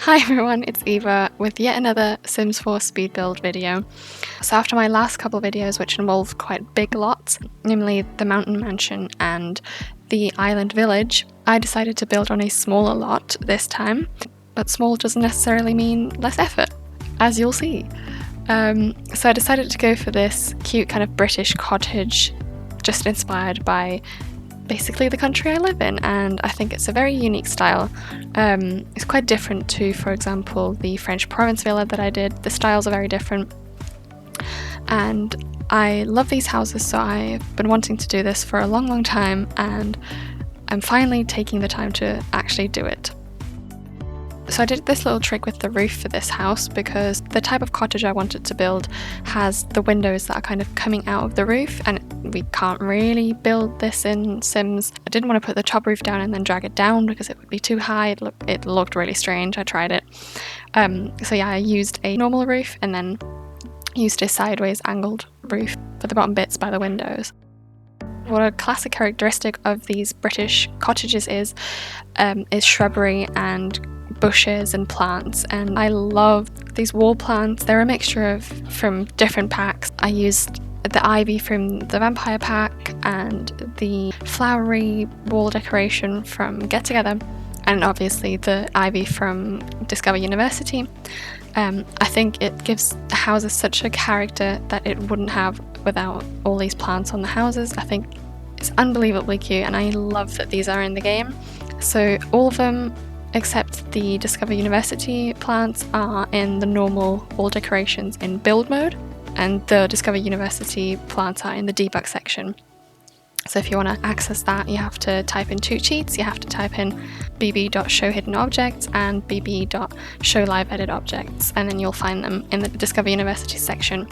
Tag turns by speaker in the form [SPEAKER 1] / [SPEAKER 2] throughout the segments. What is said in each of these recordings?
[SPEAKER 1] Hi everyone, it's Eva with yet another Sims 4 speed build video. So after my last couple of videos, which involved quite big lots, namely the mountain mansion and the island village, I decided to build on a smaller lot this time. But small doesn't necessarily mean less effort, as you'll see. So I decided to go for this cute kind of British cottage, just inspired by basically the country I live in, and I think it's a very unique style. It's quite different to, for example, the French Provence villa that I did. The styles are very different, and I love these houses, so I've been wanting to do this for a long time, and I'm finally taking the time to actually do it. So I did this little trick with the roof for this house because the type of cottage I wanted to build has the windows that are kind of coming out of the roof, and we can't really build this in Sims. I didn't want to put the top roof down and then drag it down because it would be too high. It looked really strange. I tried it. So yeah, I used a normal roof and then used a sideways angled roof for the bottom bits by the windows. What a classic characteristic of these British cottages is shrubbery and bushes and plants, and I love these wall plants. They're a mixture from different packs. I used the ivy from the vampire pack and the flowery wall decoration from Get Together, and obviously the ivy from Discover University. I think it gives the houses such a character that it wouldn't have without all these plants on the houses. I think it's unbelievably cute, and I love that these are in the game. So all of them except the Discover University plants are in the normal wall decorations in build mode, and the Discover University plants are in the debug section. So if you want to access that, you have to type in two cheats. You have to type in bb.showHiddenObjects and bb.showLiveEditObjects, and then you'll find them in the Discover University section.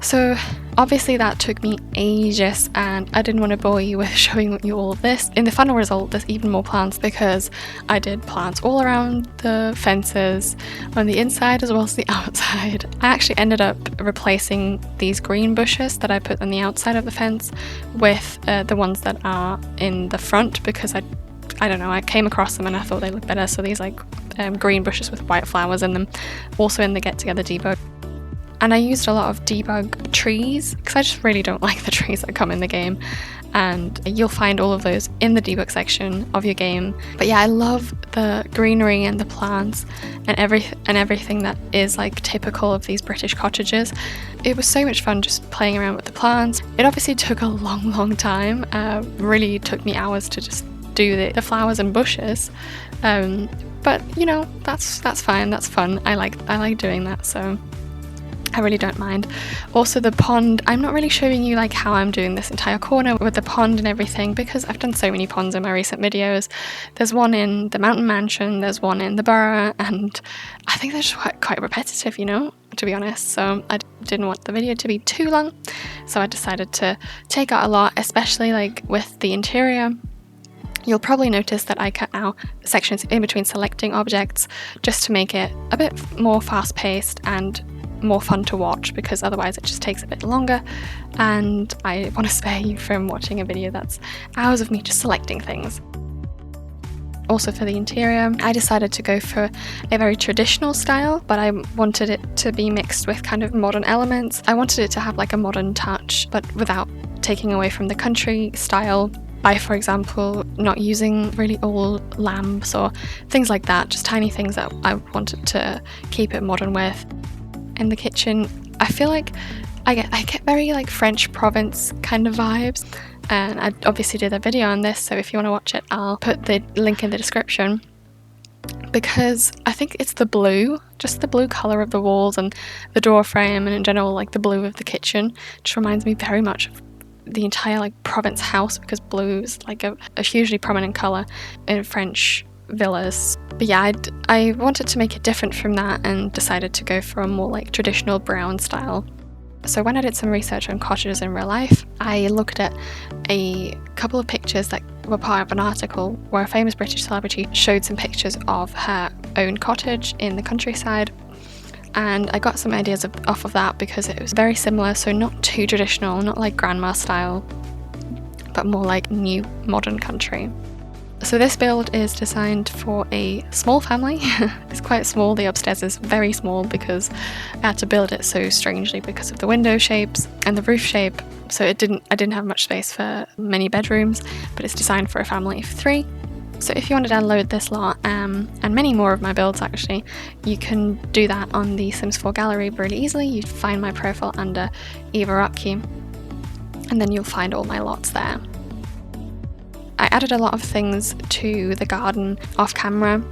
[SPEAKER 1] So obviously that took me ages, and I didn't want to bore you with showing you all of this. In the final result, there's even more plants because I did plants all around the fences, on the inside as well as the outside. I actually ended up replacing these green bushes that I put on the outside of the fence with the ones that are in the front, because I don't know, I came across them and I thought they looked better. So these green bushes with white flowers in them, also in the Get Together debug. And I used a lot of debug trees because I just really don't like the trees that come in the game, and you'll find all of those in the debug section of your game. But yeah, I love the greenery and the plants and everything that is like typical of these British cottages. It was so much fun just playing around with the plants. It obviously took a long time. Really took me hours to just do the flowers and bushes. But you know, that's fine. That's fun. I like doing that. So I really don't mind. Also the pond, I'm not really showing you like how I'm doing this entire corner with the pond and everything because I've done so many ponds in my recent videos. There's one in the mountain mansion, there's one in the borough, and I think they're just quite repetitive, you know, to be honest. So I didn't want the video to be too long, so I decided to take out a lot, especially like with the interior. You'll probably notice that I cut out sections in between selecting objects just to make it a bit more fast-paced and more fun to watch, because otherwise it just takes a bit longer, and I want to spare you from watching a video that's hours of me just selecting things. Also for the interior, I decided to go for a very traditional style, but I wanted it to be mixed with kind of modern elements. I wanted it to have like a modern touch, but without taking away from the country style by, for example, not using really old lamps or things like that, just tiny things that I wanted to keep it modern with. In the kitchen, I feel like I get very like French Provence kind of vibes, and I obviously did a video on this, so if you want to watch it, I'll put the link in the description, because I think it's the blue, just the blue colour of the walls and the door frame, and in general like the blue of the kitchen just reminds me very much of the entire like Provence house, because blue is like a hugely prominent colour in French villas. But yeah, I wanted to make it different from that and decided to go for a more like traditional brown style. So when I did some research on cottages in real life, I looked at a couple of pictures that were part of an article where a famous British celebrity showed some pictures of her own cottage in the countryside, and I got some ideas off of that because it was very similar, so not too traditional, not like grandma style, but more like new modern country. So this build is designed for a small family. It's quite small. The upstairs is very small because I had to build it so strangely because of the window shapes and the roof shape. So I didn't have much space for many bedrooms, but it's designed for a family of 3. So if you want to download this lot, and many more of my builds actually, you can do that on the Sims 4 gallery really easily. You find my profile under evarotky, and then you'll find all my lots there. I added a lot of things to the garden off camera,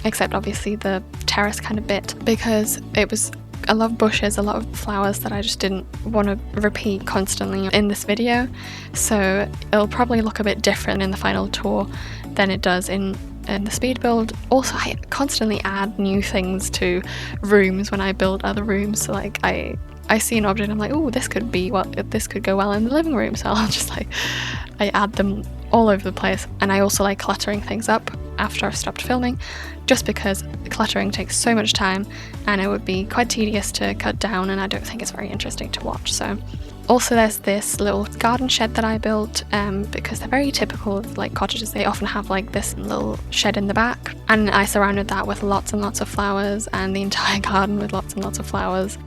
[SPEAKER 1] except obviously the terrace kind of bit, because it was a lot of bushes, a lot of flowers that I just didn't want to repeat constantly in this video. So it'll probably look a bit different in the final tour than it does in the speed build. Also, I constantly add new things to rooms when I build other rooms. So like I see an object, I'm like, oh, this could go well in the living room. So I'll just I add them all over the place. And I also like cluttering things up after I've stopped filming, just because cluttering takes so much time and it would be quite tedious to cut down, and I don't think it's very interesting to watch. So also there's this little garden shed that I built, because they're very typical of like cottages. They often have like this little shed in the back, and I surrounded that with lots and lots of flowers, and the entire garden with lots and lots of flowers.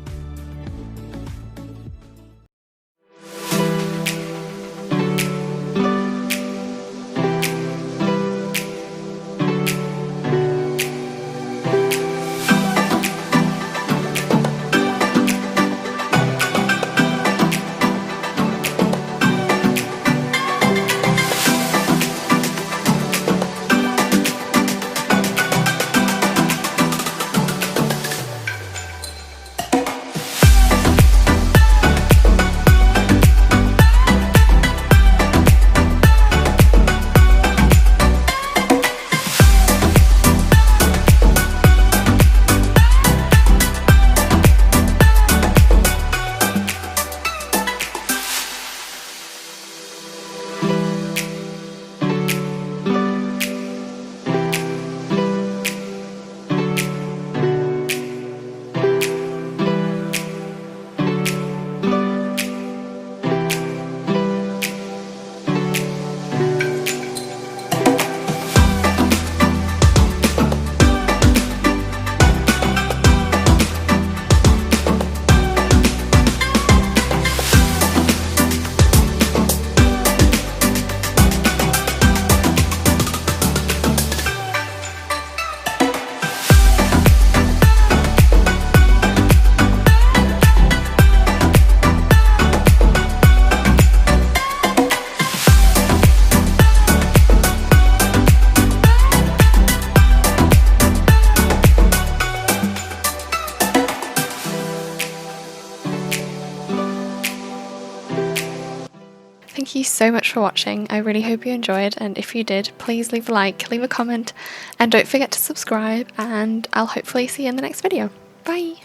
[SPEAKER 1] Thank you so much for watching. I really hope you enjoyed, and if you did, please leave a like, leave a comment, and don't forget to subscribe, and I'll hopefully see you in the next video. Bye!